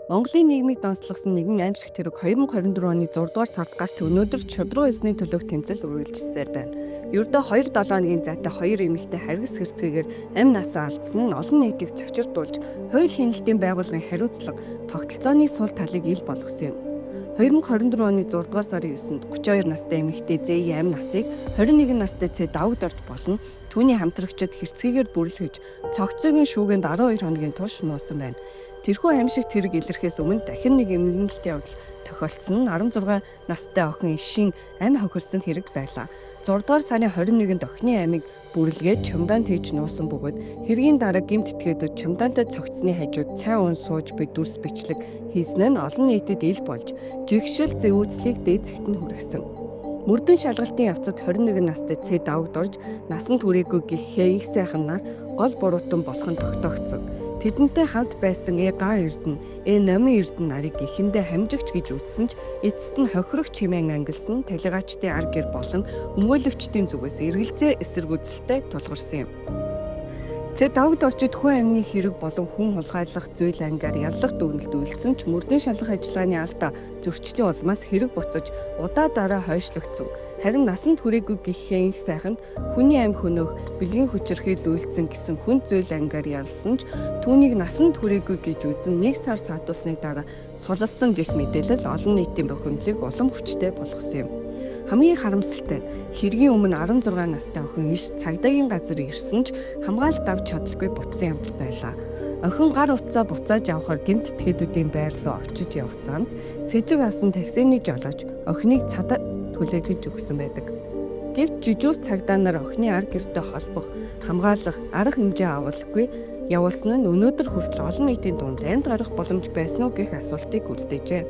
Монголын нийгмийг донслогсон нэгэн аимшиг тэрэг 2024 оны 6 дугаар сард гарч өнөөдөр шудраг эзний төлөөх тэмцэл үргэлжилсээр байна. Ердөө 2-7 хоногийн зайтай хоёр эмэгтэй харгас хэрцгийгээр амь насаа алдсан нь олон нийтийг цочирдуулж, хууль хяналтын байгууллагын хариуцлага, тогтолцооны сул талыг ил болгосон юм. 2024 оны 6 дугаар сарын 9-нд 32 настай эмэгтэй Зэи амь насыг 21 настай Цэ давагд орж болон түүний хамтрагчид хэрцгийгээр бүрлэхэж, цогцоогийн шүүгэнд 12 хоногийн турш нуусан байна. Тэрхүү аимшиг тэрэг илэрхээс өмнө дахин нэг эмгэнэлтийн явдал тохиолдсон нь 16 настай охин Ишийн амь хохирсон хэрэг байлаа. 6 дугаар сарын 21-нд охины амийг бүрлгээд чумдаанд хийж нуусан бөгөөд хэргийн дараа гэмт этгээдүүд чумдаантай цогцсны хажууд цай уун сууж буй дүрс бичлэг хийсэн нь олон нийтэд ил болж жигшил зэвүүцлийг дээд зэгт нь хүргэсэн. Мөрдөн шалгалтын явцад 21 настай Цэ давагд орж насанд хүрээгүй гэхээ их сайхан нар гол буруутан болох нь тогтоогдсон. Тэдэнтэй хамт байсан Га Эрдэнэ, Намын Эрдэнэ нарыг эхэндээ хамжигч гэж үзсэн ч эцэст нь хохирогч хэмээн ангилсан талигаачдын ар гэр болон өмгөөлөгчдийн зүгээс эргэлзээ эсэргүүцэлтэй тулгарсан юм. Цэ давагд орчид хүн амны хэрэг болон хүн хулгайлах зүйл ангаар яллах дүгнэлт үйлдсэн ч мөрдийн шалгах ажиллагааны алдаа зөрчлийн улмаас хэрэг буцаж удаа дараа хойшлогдсон. Харин насанд хүрээгүй гэхээ их сайханд хүний амь хөнөөх бэлгийн хүчирхийл үйлдсэн гэсэн хүн зүйл ангаар ялсан ч түүнийг насанд хүрээгүй гэж үзэн нэг сар саатуулсны дараа суллсан гэх мэдээлэл олон нийтийн бохимдлыг улам хүчтэй болгосон юм. Хамгийн харамсалтай нь хэргийн өмнө 16 настай охин Иш цагдаагийн газар ирсэн ч хамгаалалт авч чадалгүй буцсан явдал байлаа. Охин гар утсаа буцааж явахаар гэмт этгээдүүдийн байр руу очиж явцгаанд сэжиг авсан таксины жолооч охиныг цадаа түлээлгэж өгсөн байдаг. Гэвч жижүүс цагдаа нар охины ар гэртэй холбох, хамгаалах арга хэмжээ авалгүй явуулсан нь өнөөдөр хүртэл олон нийтийн дунд энд гарах боломж байсан уу гэх асуултыг үлдээжээ.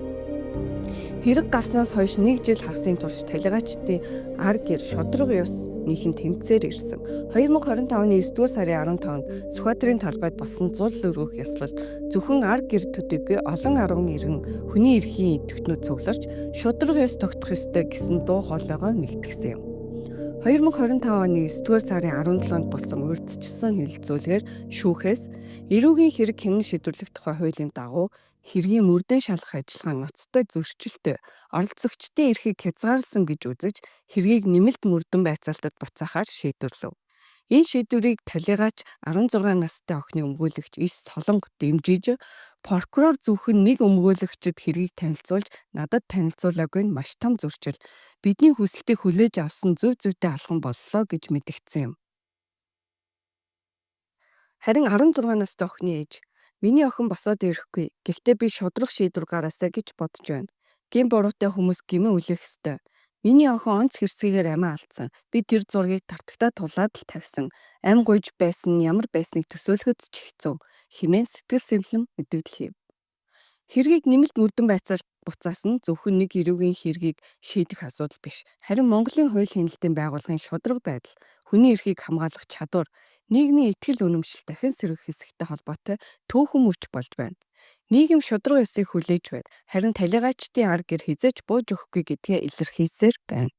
Хэрэг гарснаас хойш 1 жил хагасын турш талигаачдын ар гэр шудраг ёс нийхэн тэмцээр ирсэн. 2025 оны 9 дугаар сарын 15-нд Сүхбаатарын талбайд болсон зул өргөх ёслолд зөвхөн ар гэр төдийгүй олон арван иргэн хүний эрхийн идэвхтнүүд цугларч шудраг ёс тогтох ёстой гэсэн дуу хоолойгоо нэгтгэсэн юм. 2025 оны 9 дугаар сарын 17-нд болсон урьдчилсан хэлэлцүүлгээр шүүхээс эрүүгийн хэрэг хянан шийдвэрлэх тухай хуулийн дагуу хэргийн мөрдөө шалгах ажиллагаа ноцтой зөрчилтэй оролцогчдын эрхийг хязгаарласан гэж үзэж хэргийг нэмэлт мөрдөн байцаалтад буцаахаар шийдвэрлэв. Энэ шийдвэрийг талигаач 16 настай охины өмгөөлөгч Ис Солонго дэмжиж прокурор зөвхөн нэг өмгөөлөгчд хэргийг танилцуулж надад танилцуулаагүй нь маш том зөрчил. Бидний хүсэлтийг хүлээж авсан зөв зүйтэй алхам боллоо гэж мэдгдсэн юм. Харин 16 настай охины ээж "Миний охин босоод ирэхгүй. Гэхдээ би шудраг шийдвэр гаргаасаа гэж бодож байна. Гин буруутай хүмүүс гимэн үлээх ёстой. Миний охин онц хэрцгийгээр амиа алдсан. Би тэр зургийг тартагтаа тулаад л тавьсан. Ам гуйж байсан нь ямар байсныг төсөөлөхөд ч хэцүү" хэмээн сэтгэл сэмлэн мэдээлэл хийв. Хэргийг нэмэлт мөрдөн байцаалт буцаас нь зөвхөн нэг эрүүгийн хэргийг шийдэх асуудал биш. Харин Монголын хууль хяналтын байгууллагын шудраг байдал, хүний эрхийг хамгаалах чадвар, нийгмийн итгэл үнэмшил дахин сэргэх хэсэгтэй холбоотой түүхэн мөрч болж байна. Нийгэм шудраг ёсыг хүлээж байна. Харин талигаачдын ар гэр хизээж бууж өгөхгүй гэдгээ илэрхийлсээр байна.